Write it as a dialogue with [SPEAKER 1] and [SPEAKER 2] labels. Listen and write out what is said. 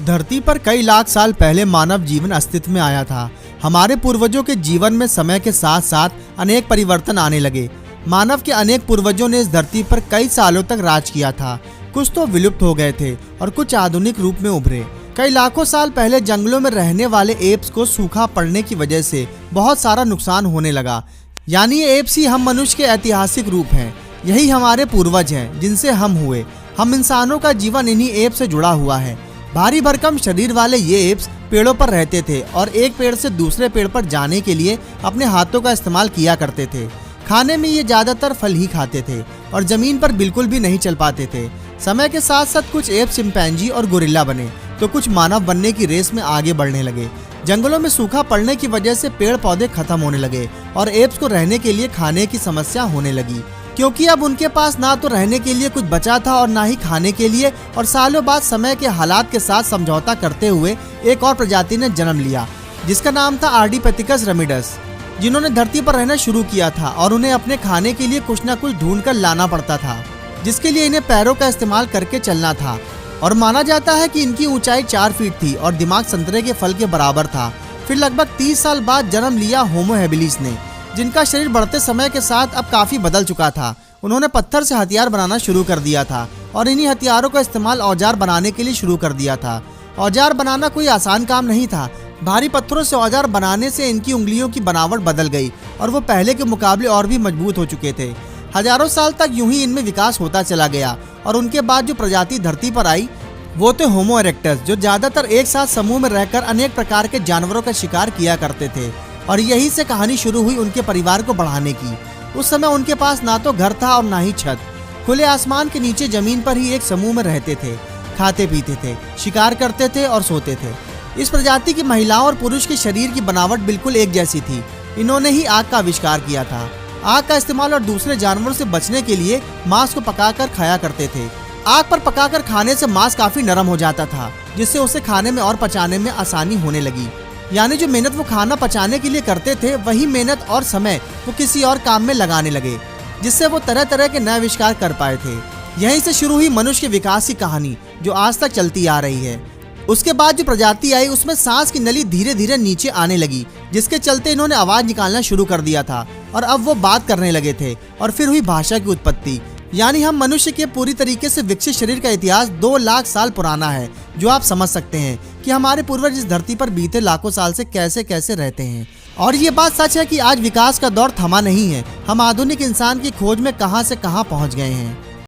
[SPEAKER 1] धरती पर कई लाख साल पहले मानव जीवन अस्तित्व में आया था। हमारे पूर्वजों के जीवन में समय के साथ साथ अनेक परिवर्तन आने लगे। मानव के अनेक पूर्वजों ने इस धरती पर कई सालों तक राज किया था। कुछ तो विलुप्त हो गए थे और कुछ आधुनिक रूप में उभरे। कई लाखों साल पहले जंगलों में रहने वाले एप्स को सूखा पड़ने की वजह से बहुत सारा नुकसान होने लगा। यानी ये एप्स ही हम मनुष्य के ऐतिहासिक रूप हैं। यही हमारे पूर्वज हैं जिनसे हम हुए। हम इंसानों का जीवन इन्हीं एप से जुड़ा हुआ है। भारी भरकम शरीर वाले ये एप्स पेड़ों पर रहते थे और एक पेड़ से दूसरे पेड़ पर जाने के लिए अपने हाथों का इस्तेमाल किया करते थे। खाने में ये ज्यादातर फल ही खाते थे और जमीन पर बिल्कुल भी नहीं चल पाते थे। समय के साथ साथ कुछ एप चिंपैंजी और गोरिल्ला बने तो कुछ मानव बनने की रेस में आगे बढ़ने लगे। जंगलों में सूखा पड़ने की वजह से पेड़ पौधे खत्म होने लगे और एप्स को रहने के लिए खाने की समस्या होने लगी, क्योंकि अब उनके पास ना तो रहने के लिए कुछ बचा था और ना ही खाने के लिए। और सालों बाद समय के हालात के साथ समझौता करते हुए एक और प्रजाति ने जन्म लिया जिसका नाम था आर्डिपेथिकस रेमिडस, जिन्होंने धरती पर रहना शुरू किया था और उन्हें अपने खाने के लिए कुछ न कुछ ढूंढ कर लाना पड़ता था, जिसके लिए इन्हें पैरों का इस्तेमाल करके चलना था। और माना जाता है कि इनकी ऊंचाई 4 फीट थी और दिमाग संतरे के फल के बराबर था। फिर लगभग 30 साल बाद जन्म लिया होमो हैबिलिस ने, जिनका शरीर बढ़ते समय के साथ अब काफी बदल चुका था। उन्होंने पत्थर से हथियार बनाना शुरू कर दिया था और इन्हीं हथियारों का इस्तेमाल औजार बनाने के लिए शुरू कर दिया था। औजार बनाना कोई आसान काम नहीं था। भारी पत्थरों से औजार बनाने से इनकी उंगलियों की बनावट बदल गई और वो पहले के मुकाबले और भी मजबूत हो चुके थे। हजारों साल तक यूं ही इनमें विकास होता चला गया और उनके बाद जो प्रजाति धरती पर आई वो थे होमो इरेक्टस, जो ज्यादातर एक साथ समूह में रहकर अनेक प्रकार के जानवरों का शिकार किया करते थे। और यही से कहानी शुरू हुई उनके परिवार को बढ़ाने की। उस समय उनके पास ना तो घर था और ना ही छत। खुले आसमान के नीचे जमीन पर ही एक समूह में रहते थे, खाते पीते थे, शिकार करते थे और सोते थे। इस प्रजाति की महिलाओं और पुरुष के शरीर की बनावट बिल्कुल एक जैसी थी। इन्होंने ही आग का आविष्कार किया था। आग का इस्तेमाल और दूसरे जानवरों से बचने के लिए मांस को पकाकर खाया करते थे। आग पर पकाकर खाने से मांस काफी नरम हो जाता था, जिससे उसे खाने में और पचाने में आसानी होने लगी। यानी जो मेहनत वो खाना पचाने के लिए करते थे, वही मेहनत और समय वो किसी और काम में लगाने लगे, जिससे वो तरह तरह के नए आविष्कार कर पाए थे। यहीं से शुरू हुई मनुष्य के विकास की कहानी, जो आज तक चलती आ रही है। उसके बाद जो प्रजाति आई उसमें सांस की नली धीरे धीरे नीचे आने लगी, जिसके चलते इन्होंने आवाज निकालना शुरू कर दिया था और अब वो बात करने लगे थे। और फिर हुई भाषा की उत्पत्ति। यानी हम मनुष्य के पूरी तरीके से विकसित शरीर का इतिहास 2 लाख साल पुराना है, जो आप समझ सकते हैं कि हमारे पूर्वज इस धरती पर बीते लाखों साल से कैसे कैसे रहते हैं। और ये बात सच है कि आज विकास का दौर थमा नहीं है। हम आधुनिक इंसान की खोज में कहां से कहां पहुंच गए हैं।